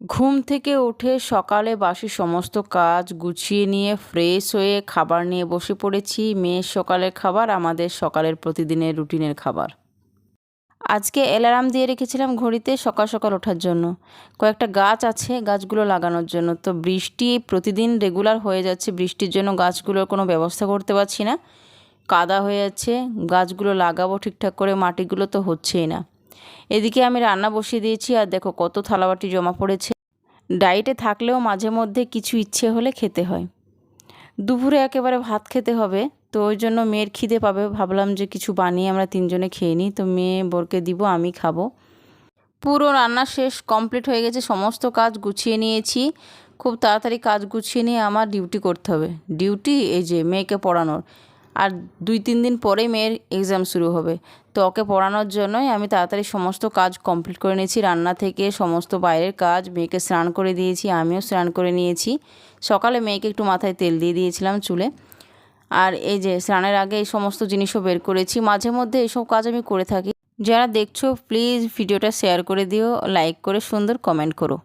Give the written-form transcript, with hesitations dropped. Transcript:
ঘুম থেকে উঠে সকালে বাসি সমস্ত কাজ গুছিয়ে নিয়ে ফ্রেশ হয়ে খাবার নিয়ে বসে পড়েছি। মেয়ের সকালের খাবার আমাদের সকালের প্রতিদিনের রুটিনের খাবার। আজকে অ্যালার্ম দিয়ে রেখেছিলাম ঘড়িতে সকাল সকাল ওঠার জন্য। কয়েকটা গাছ আছে গাছগুলো লাগানোর জন্য। তো বৃষ্টি প্রতিদিন রেগুলার হয়ে যাচ্ছে, বৃষ্টির জন্য গাছগুলোর কোনো ব্যবস্থা করতে পারছি না, কাদা হয়ে যাচ্ছে। গাছগুলো লাগাবো ঠিকঠাক করে, মাটিগুলো তো হচ্ছেই না। এদিকে আমি রান্না বসিয়ে দিয়েছি, আর দেখো কত থালাবাটি জমা পড়েছে। ডায়েটে থাকলেও মাঝে মধ্যে কিছু ইচ্ছে হলে খেতে হয়। দুপুরে একেবারে ভাত খেতে হবে, তো ওই জন্য মেয়ের খিদে পাবে, ভাবলাম যে কিছু বানিয়ে আমরা তিনজনে খেয়ে নিই। তো মেয়ে বরকে দিব, আমি খাবো। পুরো রান্না শেষ, কমপ্লিট হয়ে গেছে, সমস্ত কাজ গুছিয়ে নিয়েছি। খুব তাড়াতাড়ি কাজ গুছিয়ে নিয়ে আমার ডিউটি করতে হবে। ডিউটি এই যে মেয়েকে পড়ানোর। আর 2-3 দিন পরেই মেয়ের এক্সাম শুরু হবে। তো ওকে পড়ানোর জন্যই আমি তাড়াতাড়ি সমস্ত কাজ কমপ্লিট করে নিয়েছি, রান্না থেকে সমস্ত বাইরের কাজ। মেয়েকে স্নান করে দিয়েছি, আমিও স্নান করে নিয়েছি। সকালে মেয়েকে একটু মাথায় তেল দিয়ে দিয়েছিলাম চুলে। আর এই যে স্নানের আগে এই সমস্ত জিনিসও বের করেছি। মাঝে মধ্যে এইসব কাজ আমি করে থাকি। যারা দেখছো প্লিজ ভিডিওটা শেয়ার করে দিও, লাইক করে সুন্দর কমেন্ট করো।